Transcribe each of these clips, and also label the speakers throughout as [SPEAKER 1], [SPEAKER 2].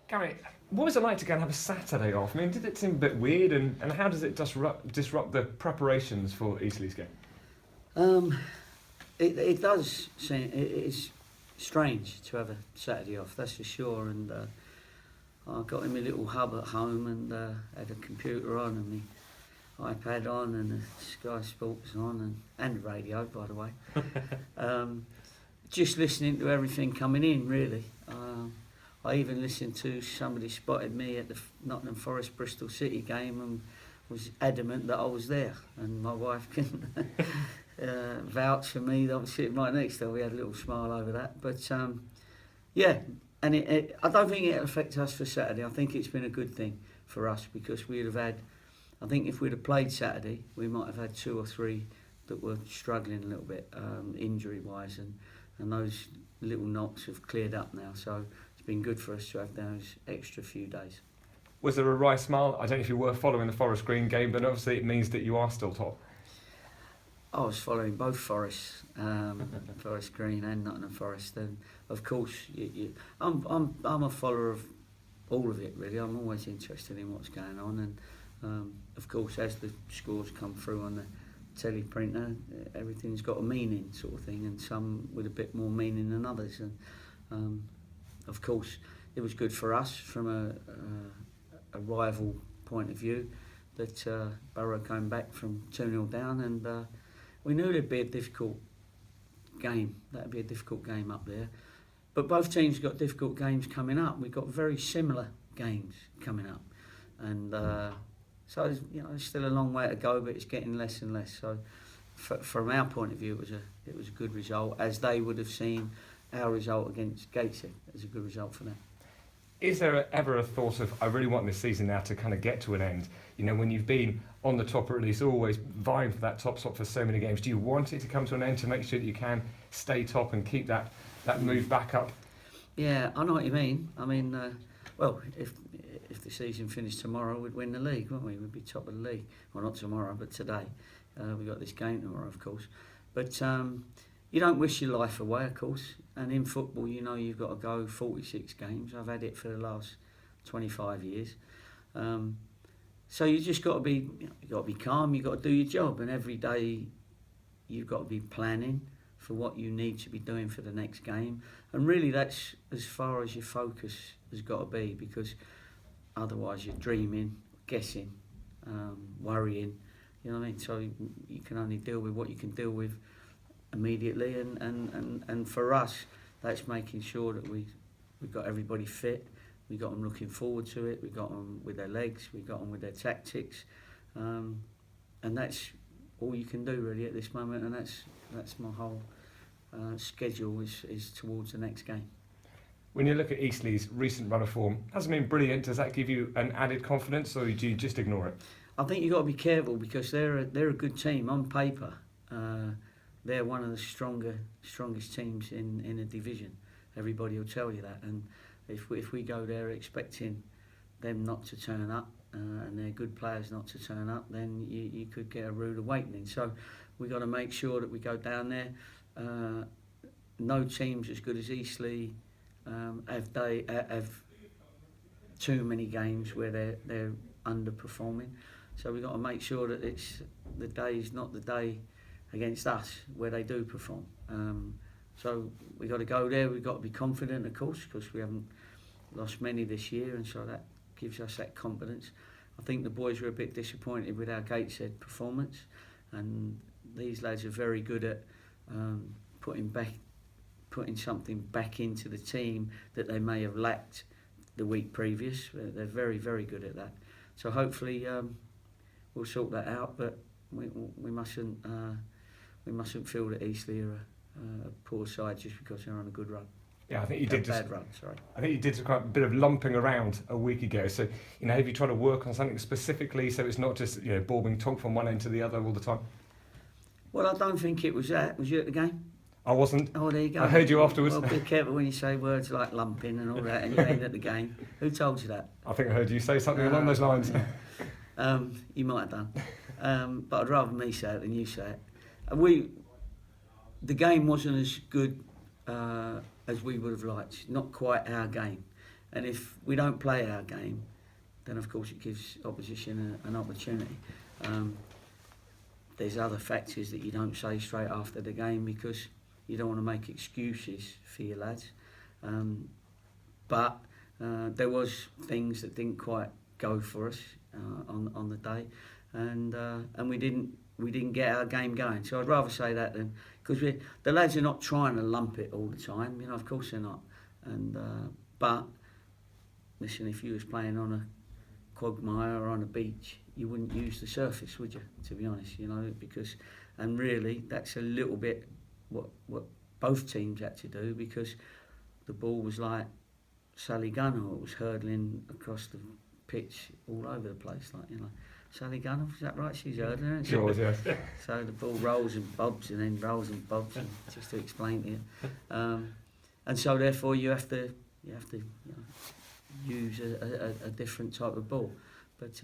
[SPEAKER 1] Gary, what was it like to go and have a Saturday off? I mean, did it seem a bit weird, and how does it disrupt the preparations for Eastleigh's game?
[SPEAKER 2] Um, it does seem it's strange to have a Saturday off, that's for sure. And I got in my little hub at home and had a computer on and my iPad on and the Sky Sports on and the radio, by the way. Just listening to everything coming in, really. I even listened to somebody spotted me at the Nottingham Forest Bristol City game and was adamant that I was there, and my wife can vouch for me that I was sitting right next to her. We had a little smile over that, but yeah, and I don't think it affects us for Saturday. I think it's been a good thing for us because we'd have had, I think if we'd have played Saturday, we might have had 2 or 3 that were struggling a little bit injury-wise, and those little knocks have cleared up now, so it's been good for us to have those extra few days.
[SPEAKER 1] Was there a wry smile? I don't know if you were following the Forest Green game, but obviously it means that you are still top.
[SPEAKER 2] I was following both Forests, Forest Green and Nottingham Forest, and of course, I'm a follower of all of it really. I'm always interested in what's going on, and of course, as the scores come through on the teleprinter, everything's got a meaning, sort of thing, and some with a bit more meaning than others. And of course, it was good for us from a rival point of view that Borough came back from 2-0 down, and we knew there'd be a difficult game. That'd be a difficult game up there. But both teams got difficult games coming up. We've got very similar games coming up, and so there's still a long way to go, but it's getting less and less. So from our point of view, it was a good result, as they would have seen our result against Gateshead as a good result for them.
[SPEAKER 1] Is there ever a thought of, I really want this season now to kind of get to an end? You know, when you've been on the top, or at least always vying for that top spot for so many games, do you want it to come to an end to make sure that you can stay top and keep that move back up?
[SPEAKER 2] Yeah, I know what you mean. I mean, well, if the season finished tomorrow, we'd win the league, wouldn't we? We'd be top of the league. Well, not tomorrow, but today. We've got this game tomorrow, of course. But you don't wish your life away, of course. And in football, you know you've got to go 46 games. I've had it for the last 25 years. So you just got to be, you got to be calm. You got to do your job, and every day you've got to be planning for what you need to be doing for the next game. And really, that's as far as your focus has got to be, because otherwise you're dreaming, guessing, worrying. You know what I mean? So you can only deal with what you can deal with immediately, and for us, that's making sure that we've got everybody fit, we got them looking forward to it, we got them with their legs, we got them with their tactics, and that's all you can do really at this moment, and that's my whole schedule is towards the next game.
[SPEAKER 1] When you look at Eastleigh's recent run of form, hasn't been brilliant. Does that give you an added confidence, or do you just ignore it?
[SPEAKER 2] I think you've got to be careful, because they're a good team on paper. They're one of the strongest teams in a division. Everybody will tell you that. And if we go there expecting them not to turn up, and their good players not to turn up, then you could get a rude awakening. So we've got to make sure that we go down there. No teams as good as Eastleigh have too many games where they're underperforming. So we've got to make sure that the day is not the day against us where they do perform. So we've got to go there. We've got to be confident, of course, because we haven't lost many this year, and so that gives us that confidence. I think the boys were a bit disappointed with our Gateshead performance, and these lads are very good at putting something back into the team that they may have lacked the week previous. They're very, very good at that. So hopefully we'll sort that out, but we mustn't feel that Eastleigh are a poor side just because they're on a good run.
[SPEAKER 1] Yeah, I think you did.
[SPEAKER 2] Bad run, sorry.
[SPEAKER 1] I think you did quite a bit of lumping around a week ago. So, you know, have you tried to work on something specifically so it's not just, you know, ball being tonked from one end to the other all the time?
[SPEAKER 2] Well, I don't think it was that. Was you at the game?
[SPEAKER 1] I wasn't.
[SPEAKER 2] Oh, there you go.
[SPEAKER 1] I heard you afterwards.
[SPEAKER 2] Well, be careful when you say words like lumping and all that, and you ain't at the game. Who told you that?
[SPEAKER 1] I think I heard you say something along those lines.
[SPEAKER 2] Yeah. You might have done. But I'd rather me say it than you say it. The game wasn't as good as we would have liked. Not quite our game. And if we don't play our game, then of course it gives opposition an opportunity. There's other factors that you don't say straight after the game because you don't want to make excuses for your lads. But there was things that didn't quite go for us on the day, and we didn't get our game going. So I'd rather say that than because the lads are not trying to lump it all the time. You know, of course they're not. And but listen, if you was playing on a quagmire or on a beach, you wouldn't use the surface, would you? To be honest, you know, because and really that's a little bit what both teams had to do because the ball was like Sally Gunner, it was hurtling across the pitch all over the place, like, you know. Sally Gunner, is that right? She's hurtling, isn't she?
[SPEAKER 1] Sure, yes.
[SPEAKER 2] So the ball rolls and bobs and then rolls and bobs, and just to explain to you. And so therefore you have to you know, use a different type of ball. But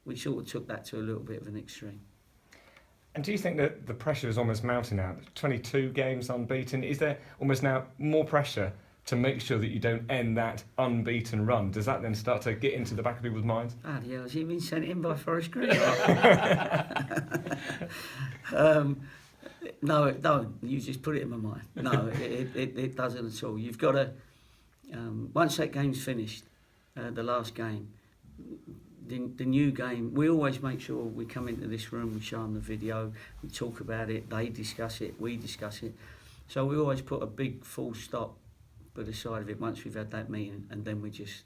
[SPEAKER 2] we sort of took that to a little bit of an extreme.
[SPEAKER 1] And do you think that the pressure is almost mounting now? 22 games unbeaten. Is there almost now more pressure to make sure that you don't end that unbeaten run? Does that then start to get into the back of people's minds?
[SPEAKER 2] Ah, yeah, has he been sent in by Forest Green? No, it don't. You just put it in my mind. No, it doesn't at all. You've got to, once that game's finished, the last game, the new game, we always make sure we come into this room, we show them the video, we talk about it, they discuss it, we discuss it. So we always put a big full stop by the side of it once we've had that meeting, and then we're just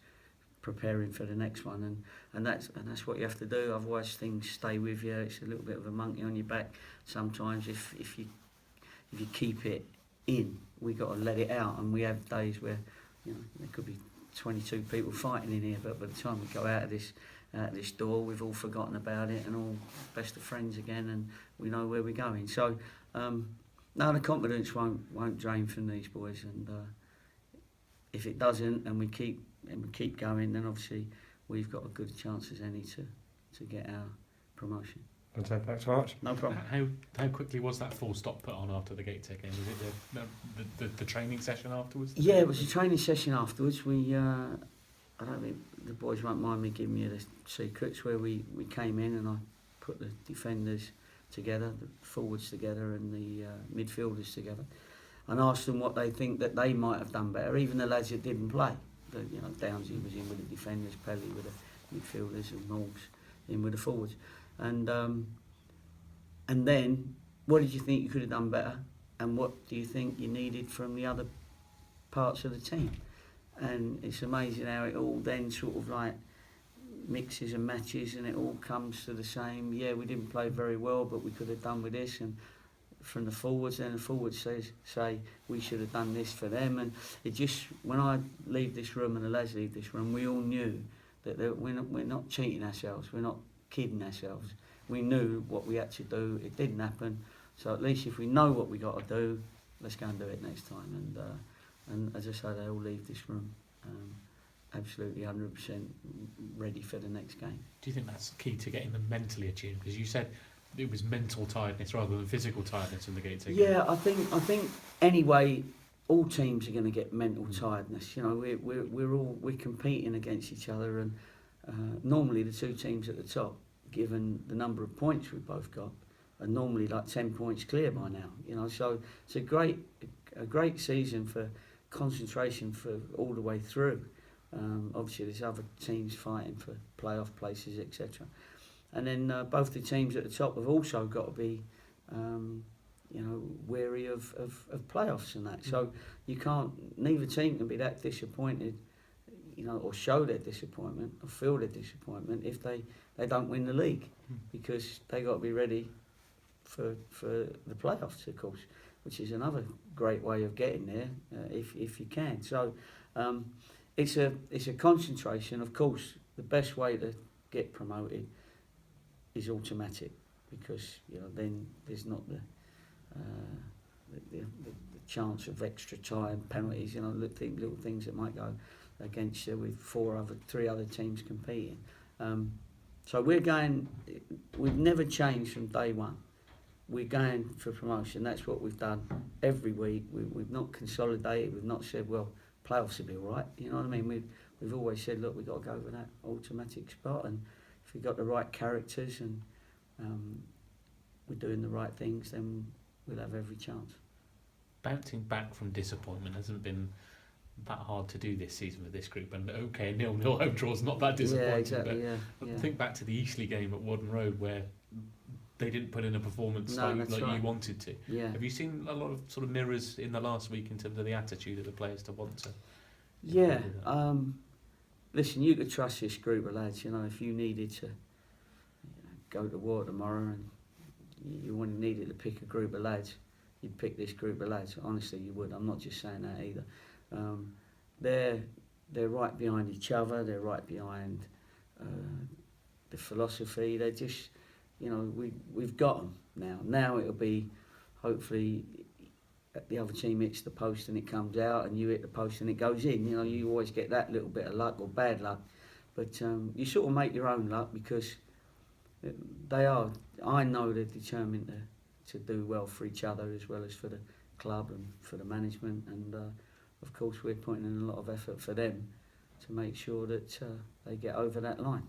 [SPEAKER 2] preparing for the next one, and that's what you have to do. Otherwise things stay with you. It's a little bit of a monkey on your back sometimes if you keep it in. We got to let it out, and we have days where, you know, there could be 22 people fighting in here, but by the time we go out of this door, we've all forgotten about it and all best of friends again, and we know where we're going. So no, the confidence won't drain from these boys, and if it doesn't, and we keep going, then obviously we've got a good chance as any to get our promotion.
[SPEAKER 1] Thanks very much.
[SPEAKER 2] No problem.
[SPEAKER 3] How quickly was that full stop put on after the Gateshead game? Was it the training session afterwards?
[SPEAKER 2] Yeah, it was a training session afterwards. We I don't think the boys won't mind me giving you the secrets, where we came in and I put the defenders together, the forwards together and the midfielders together, and asked them what they think that they might have done better, even the lads that didn't play. You know, Downsy was in with the defenders, Pelly with the midfielders, and Morgs in with the forwards. And then, what did you think you could have done better, and what do you think you needed from the other parts of the team? And it's amazing how it all then sort of like mixes and matches, and it all comes to the same. Yeah, we didn't play very well, but we could have done with this. And from the forwards, then the forwards say we should have done this for them. And it just, when I leave this room and the lads leave this room, we all knew that we're not cheating ourselves, we're not kidding ourselves. We knew what we had to do. It didn't happen, so at least if we know what we got to do, let's go and do it next time. And as I say, they all leave this room absolutely 100% ready for the next game.
[SPEAKER 3] Do you think that's key to getting them mentally attuned? Because you said it was mental tiredness rather than physical tiredness in the Gateshead game.
[SPEAKER 2] Yeah, I think anyway, all teams are going to get mental tiredness. You know, we're competing against each other, and normally the two teams at the top, given the number of points we've both got, are normally like 10 points clear by now. You know, so it's a great season for concentration for all the way through. Obviously, there's other teams fighting for playoff places, etc. And then both the teams at the top have also got to be, wary of playoffs and that. So you can't, neither team can be that disappointed, you know, or show their disappointment or feel their disappointment if they don't win the league, because they got to be ready for the playoffs, of course, which is another great way of getting there if you can. So it's a concentration. Of course, the best way to get promoted is automatic, because you know then there's not the chance of extra time, penalties, you know, little things that might go against you with three other teams competing. So we've never changed from day one. We're going for promotion. That's what we've done every week. We've not consolidated. We've not said, well, playoffs will be all right. You know what I mean? we've always said, look, we've got to go for that automatic spot, and if we've got the right characters and we're doing the right things, then we'll have every chance.
[SPEAKER 3] Bouncing back from disappointment hasn't been that hard to do this season with this group, and okay, 0-0 home draw's not that disappointing.
[SPEAKER 2] Yeah, exactly.
[SPEAKER 3] But
[SPEAKER 2] Yeah.
[SPEAKER 3] think back to the Eastleigh game at Warden Road where they didn't put in a performance
[SPEAKER 2] No,
[SPEAKER 3] like
[SPEAKER 2] that's
[SPEAKER 3] you
[SPEAKER 2] right.
[SPEAKER 3] wanted to.
[SPEAKER 2] Yeah.
[SPEAKER 3] Have you seen a lot of sort of mirrors in the last week in terms of the attitude of the players to want to?
[SPEAKER 2] Yeah. Listen, you could trust this group of lads. You know, if you needed to go to war tomorrow and you needed to pick a group of lads, you'd pick this group of lads. Honestly, you would. I'm not just saying that either. They're right behind each other. They're right behind the philosophy. They're just, you know, we've got them now. Now it'll be, hopefully, the other team hits the post and it comes out, and you hit the post and it goes in. You know, you always get that little bit of luck or bad luck, but you sort of make your own luck because they are. I know they're determined to do well for each other as well as for the club and for the management, and of course we're putting in a lot of effort for them to make sure that they get over that line.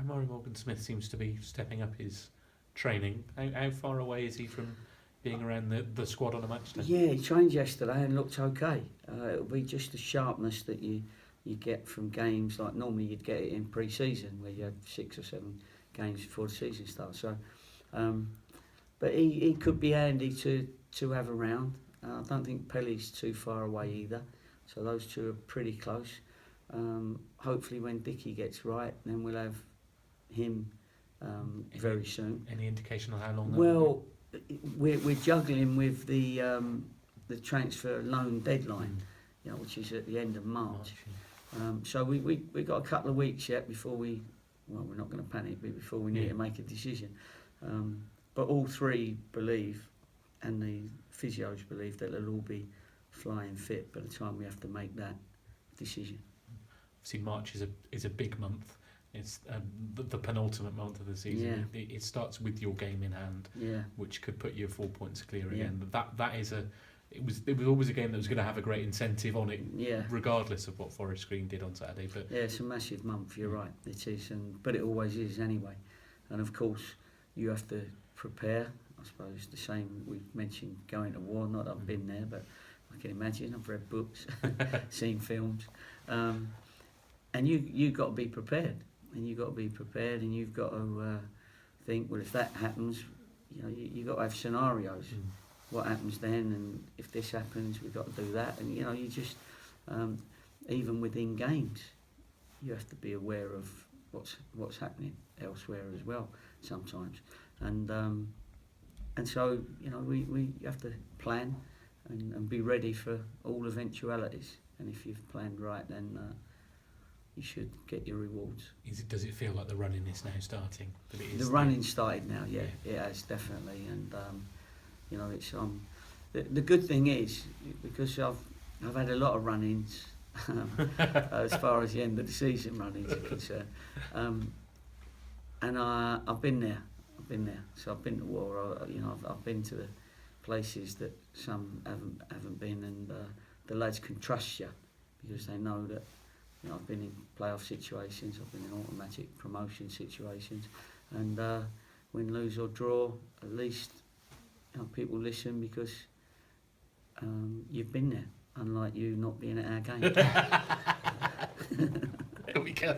[SPEAKER 3] Murray Morgan-Smith seems to be stepping up his training. How far away is he from being around the squad on a match day?
[SPEAKER 2] Yeah, he trained yesterday and looked okay. It'll be just the sharpness that you get from games like normally you'd get it in pre-season where you have 6 or 7 games before the season starts. So, but he could be handy to have around. I don't think Pelly's too far away either. So those two are pretty close. Hopefully when Dickie gets right, then we'll have him very soon.
[SPEAKER 3] Any indication on how long that
[SPEAKER 2] Well, we're juggling with the transfer loan deadline, you know, which is at the end of March. So we got a couple of weeks yet before we're not going to panic, but before we need to make a decision. But all three believe, and the physios believe, that they'll all be flying fit by the time we have to make that decision.
[SPEAKER 3] See, March is a big month. It's the penultimate month of the season.
[SPEAKER 2] Yeah.
[SPEAKER 3] It starts with your game in hand, which could put you 4 points clear again. That is it was always a game that was going to have a great incentive on it, regardless of what Forest Green did on Saturday. But
[SPEAKER 2] yeah, it's a massive month. You're right, it is, but it always is anyway. And of course, you have to prepare. I suppose the same we mentioned going to war. Not that I've been there, but I can imagine. I've read books, seen films, and you got to be prepared. And you've got to be prepared, and you've got to think, well, if that happens, you know, you've got to have scenarios. What happens then, and if this happens, we've got to do that. And, you know, you just, even within games, you have to be aware of what's happening elsewhere as well sometimes. And so, you know, we have to plan and be ready for all eventualities. And if you've planned right, then you should get your rewards.
[SPEAKER 3] Does it feel like the running is now starting? That it is
[SPEAKER 2] the running started now, yeah, it has definitely, and you know, it's the good thing is, because I've had a lot of run-ins as far as the end of the season run-ins are concerned, and I've been there. So I've been to war. You know, I've been to the places that some haven't been, and the lads can trust you because they know that. You know, I've been in playoff situations, I've been in automatic promotion situations, and win, lose or draw, at least, you know, people listen because you've been there, unlike you not being at our game.
[SPEAKER 3] There we go.